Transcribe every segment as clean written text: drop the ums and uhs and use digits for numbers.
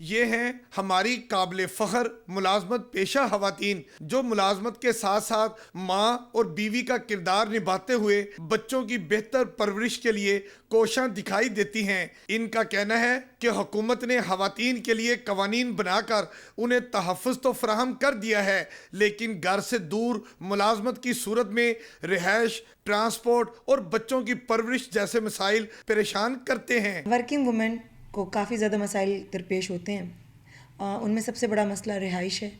یہ ہیں ہماری قابل فخر ملازمت پیشہ خواتین جو ملازمت کے ساتھ ساتھ ماں اور بیوی کا کردار نبھاتے ہوئے بچوں کی بہتر پرورش کے لیے کوشاں دکھائی دیتی ہیں۔ ان کا کہنا ہے کہ حکومت نے خواتین کے لیے قوانین بنا کر انہیں تحفظ تو فراہم کر دیا ہے، لیکن گھر سے دور ملازمت کی صورت میں رہائش، ٹرانسپورٹ اور بچوں کی پرورش جیسے مسائل پریشان کرتے ہیں۔ ورکنگ وومن کو کافی زیادہ مسائل درپیش ہوتے ہیں، ان میں سب سے بڑا مسئلہ رہائش ہے،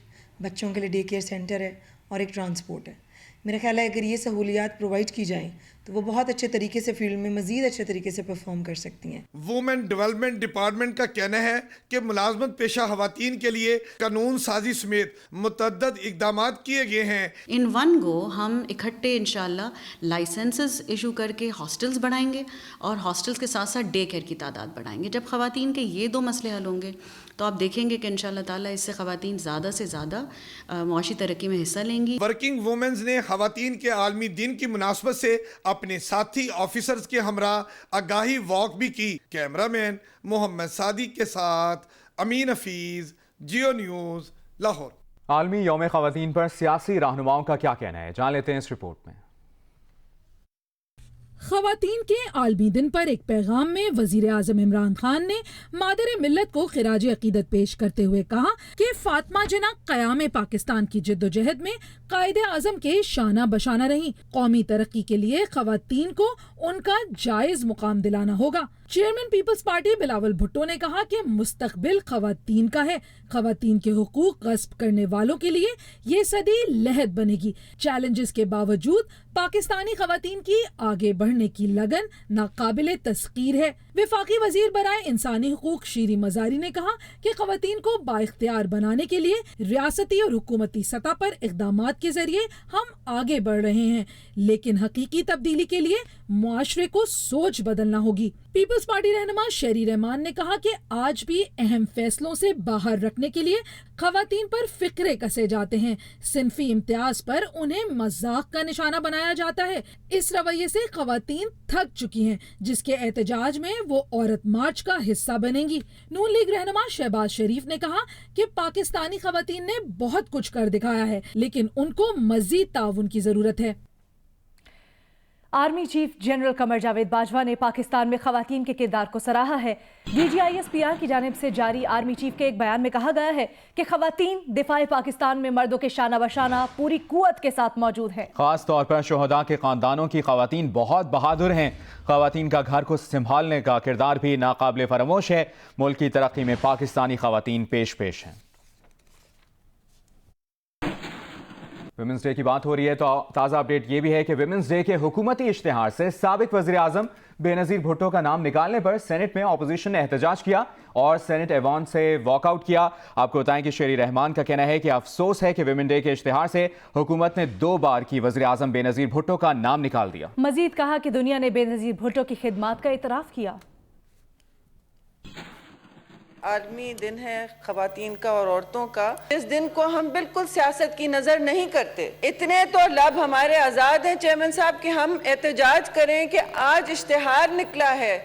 بچوں کے لیے ڈے کیئر سینٹر ہے اور ایک ٹرانسپورٹ ہے۔ میرا خیال ہے اگر یہ سہولیات پرووائڈ کی جائیں تو وہ بہت اچھے طریقے سے فیلڈ میں مزید اچھے طریقے سے پرفارم کر سکتی ہیں۔ وومن ڈیولپمنٹ ڈپارٹمنٹ کا کہنا ہے کہ ملازمت پیشہ خواتین کے لیے قانون سازی سمیت متعدد اقدامات کیے گئے ہیں۔ ان ون گو ہم اکٹھے انشاءاللہ لائسنسز ایشو کر کے ہاسٹلز بڑھائیں گے اور ہاسٹلز کے ساتھ ساتھ ڈے کیئر کی تعداد بڑھائیں گے۔ جب خواتین کے یہ دو مسئلے حل ہوں گے تو آپ دیکھیں گے کہ انشاءاللہ تعالیٰ اس سے خواتین زیادہ سے زیادہ معاشی ترقی میں حصہ لیں گی۔ ورکنگ وومنز نے خواتین کے عالمی دن کی مناسبت سے اپنے ساتھی آفیسرز کے ہمراہ آگاہی واک بھی کی۔ کیمرہ مین محمد سعدی کے ساتھ امین حفیظ، جیو نیوز، لاہور۔ عالمی یوم خواتین پر سیاسی رہنماؤں کا کیا کہنا ہے، جان لیتے ہیں اس رپورٹ میں۔ خواتین کے عالمی دن پر ایک پیغام میں وزیر اعظم عمران خان نے مادر ملت کو خراج عقیدت پیش کرتے ہوئے کہا کہ فاطمہ جناح قیام پاکستان کی جد و جہد میں قائد اعظم کے شانہ بشانہ رہیں۔ قومی ترقی کے لیے خواتین کو ان کا جائز مقام دلانا ہوگا۔ چیئرمین پیپلز پارٹی بلاول بھٹو نے کہا کہ مستقبل خواتین کا ہے، خواتین کے حقوق غصب کرنے والوں کے لیے یہ صدی لحد بنے گی۔ چیلنجز کے باوجود پاکستانی خواتین کی آگے بڑھنے کی لگن ناقابل تسخیر ہے۔ وفاقی وزیر برائے انسانی حقوق شیریں مزاری نے کہا کہ خواتین کو بااختیار بنانے کے لیے ریاستی اور حکومتی سطح پر اقدامات کے ذریعے ہم آگے بڑھ رہے ہیں، لیکن حقیقی تبدیلی کے لیے معاشرے کو سوچ بدلنا ہوگی۔ پیپلز پارٹی رہنما شیری رحمان نے کہا کہ آج بھی اہم فیصلوں سے باہر رکھنے کے لیے خواتین پر فقرے کسے جاتے ہیں، صنفی امتیاز پر انہیں مذاق کا نشانہ بنایا جاتا ہے۔ اس رویے سے خواتین تھک چکی ہیں، جس کے احتجاج میں وہ عورت مارچ کا حصہ بنیں گی۔ نون لیگ رہنما شہباز شریف نے کہا کہ پاکستانی خواتین نے بہت کچھ کر دکھایا ہے، لیکن ان کو مزید تعاون کی ضرورت ہے۔ Army chief general Qamar Javed Bajwa نے پاکستان میں خواتین کے کردار کو سراہا ہے۔ DGISPR کی جانب سے جاری آرمی چیف کے ایک بیان میں کہا گیا ہے کہ خواتین دفاع پاکستان میں مردوں کے شانہ بشانہ پوری قوت کے ساتھ موجود ہیں۔ خاص طور پر شہداء کے خاندانوں کی خواتین بہت بہادر ہیں۔ خواتین کا گھر کو سنبھالنے کا کردار بھی ناقابل فراموش ہے۔ ملک کی ترقی میں پاکستانی خواتین پیش ہیں۔ ویمنز ڈے کی بات ہو رہی ہے تو تازہ اپڈیٹ یہ بھی ہے کہ ویمنز ڈے کے حکومتی اشتہار سے سابق وزیر اعظم بے نظیر بھٹو کا نام نکالنے پر سینٹ میں اپوزیشن نے احتجاج کیا اور سینٹ ایوان سے واک آؤٹ کیا۔ آپ کو بتائیں کہ شیری رحمان کا کہنا ہے کہ افسوس ہے کہ ویمن ڈے کے اشتہار سے حکومت نے 2 بار کی وزیر اعظم بے نظیر بھٹو کا نام نکال دیا۔ مزید کہا کہ دنیا نے بے نظیر بھٹو کی خدمات کا اعتراف کیا۔ عالمی دن ہے خواتین کا اور عورتوں کا۔ اس دن کو ہم بالکل سیاست کی نظر نہیں کرتے۔ اتنے تو لب ہمارے آزاد ہیں چیئرمین صاحب کہ ہم احتجاج کریں کہ آج اشتہار نکلا ہے،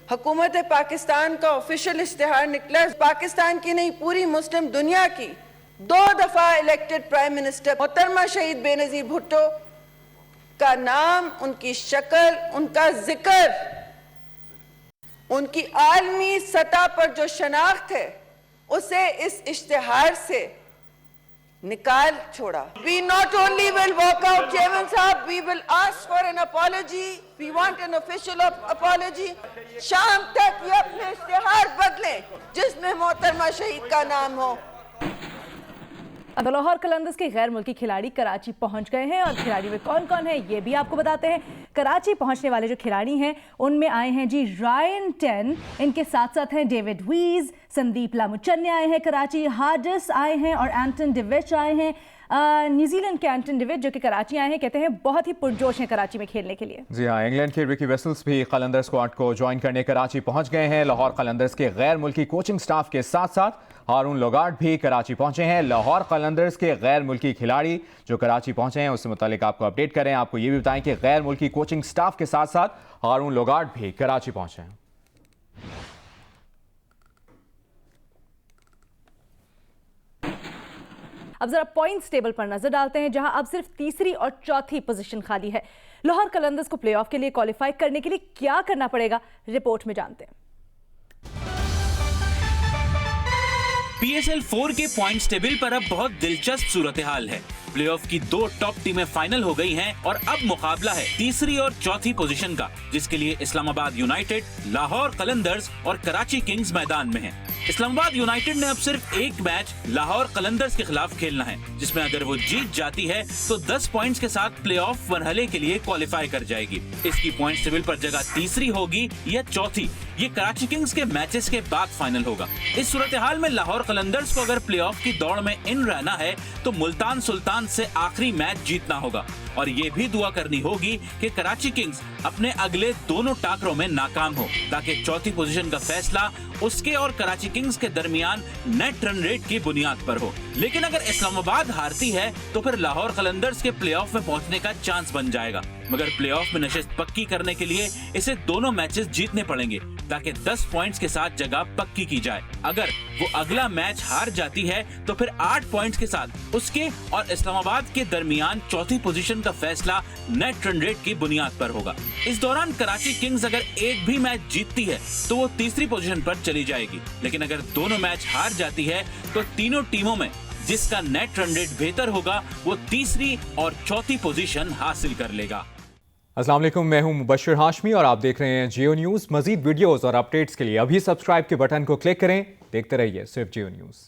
حکومت پاکستان کا آفیشیل اشتہار نکلا ہے، پاکستان کی نہیں پوری مسلم دنیا کی 2 دفعہ الیکٹڈ پرائم منسٹر محترمہ شہید بے نظیر بھٹو کا نام، ان کی شکل، ان کا ذکر، ان کی عالمی سطح پر جو شناخت ہے اسے اس اشتہار سے نکال چھوڑا۔ We not only will walk out, Chairman صاحب, we will ask for an apology. We want an official apology. شام تک یہ اپنے اشتہار بدلیں جس میں محترمہ شہید کا نام ہو۔ لاہور قلندرز کے غیر ملکی کھلاڑی کراچی پہنچ گئے ہیں اور کھلاڑی میں کون کون ہیں یہ بھی آپ کو بتاتے ہیں۔ کراچی پہنچنے والے جو کھلاڑی ہیں ان میں آئے ہیں جی رائن ٹین، ان کے ساتھ ساتھ ہیں ڈیوڈ ویز، سندیپ لامچن آئے ہیں کراچی، ہارڈس آئے ہیں اور اینٹن ڈیوچ آئے ہیں۔ نیوزی لینڈ کے اینٹن ڈیوچ جو کہ کراچی آئے ہیں کہتے ہیں بہت ہی پرجوش ہیں کراچی میں کھیلنے کے لیے۔ جی ہاں، انگلینڈ کے رکی ویسلز بھی قلندر اسکواڈ کو جوائن کرنے کراچی پہنچ گئے ہیں۔ لاہور قلندرز کے غیر ملکی کوچنگ سٹاف کے ساتھ ساتھ ہارون لوگارڈ بھی کراچی پہنچے ہیں۔ لاہور قلندرز کے غیر ملکی کھلاڑی جو کراچی پہنچے ہیں اس سے متعلق آپ کو اپڈیٹ کریں۔ آپ کو یہ بھی بتائیں کہ غیر ملکی کوچنگ سٹاف کے ساتھ ساتھ ہارون لوگارڈ بھی کراچی پہنچے ہیں۔ اب ذرا پوائنٹس ٹیبل پر نظر ڈالتے ہیں، جہاں اب صرف تیسری اور چوتھی پوزیشن خالی ہے۔ لاہور قلندرز کو پلے آف کے لیے کوالیفائی کرنے کے لیے کیا کرنا پڑے گا، رپورٹ میں جانتے ہیں۔ پی ایس ایل 4 کے پوائنٹس ٹیبل پر اب بہت دلچسپ صورتحال ہے۔ پلے آف کی 2 ٹاپ ٹیمیں فائنل ہو گئی ہیں اور اب مقابلہ ہے تیسری اور چوتھی پوزیشن کا، جس کے لیے اسلام آباد یونائیٹڈ، لاہور قلندرز اور کراچی کنگز میدان میں ہیں۔ اسلام آباد یونائیٹڈ نے اب صرف ایک میچ لاہور قلندرز کے خلاف کھیلنا ہے، جس میں اگر وہ جیت جاتی ہے تو 10 پوائنٹس کے ساتھ پلے آف مرحلے کے لیے کوالیفائی کر جائے گی۔ اس کی پوائنٹس ٹیبل پر جگہ تیسری ہوگی یا چوتھی، یہ کراچی کنگز کے میچز کے بعد فائنل ہوگا۔ اس صورتحال میں لاہور قلندرز کو اگر پلے آف کی دوڑ میں ان رہنا ہے تو ملتان سلطان سے آخری میچ جیتنا ہوگا، اور یہ بھی دعا کرنی ہوگی کہ کراچی کنگز اپنے اگلے دونوں ٹاکروں میں ناکام ہو، تاکہ چوتھی پوزیشن کا فیصلہ اس کے اور کراچی کنگز کے درمیان نیٹ رن ریٹ کی بنیاد پر ہو۔ لیکن اگر اسلام آباد ہارتی ہے تو پھر لاہور قلندرز کے پلے آف میں پہنچنے کا چانس بن جائے گا، مگر پلے آف میں نشست پکی کرنے کے لیے اسے دونوں میچز جیتنے پڑیں گے تاکہ 10 پوائنٹس کے ساتھ جگہ پکی کی جائے۔ اگر وہ اگلا میچ ہار جاتی ہے تو پھر 8 پوائنٹس کے ساتھ اس کے اور اسلام آباد کے درمیان چوتھی پوزیشن کا فیصلہ نیٹ رن ریٹ کی بنیاد پر ہوگا۔ اس دوران کراچی کنگز اگر ایک بھی میچ جیتتی ہے تو وہ تیسری پوزیشن پر چلی جائے گی، لیکن اگر دونوں میچ ہار جاتی ہے تو تینوں ٹیموں میں جس کا نیٹ رن ریٹ بہتر ہوگا وہ تیسری اور چوتھی پوزیشن حاصل کر لے گا۔ السلام علیکم، میں ہوں مبشر ہاشمی اور آپ دیکھ رہے ہیں جیو نیوز۔ مزید ویڈیوز اور اپڈیٹس کے لیے ابھی سبسکرائب کے بٹن کو کلک کریں، دیکھتے رہیے صرف جیو نیوز۔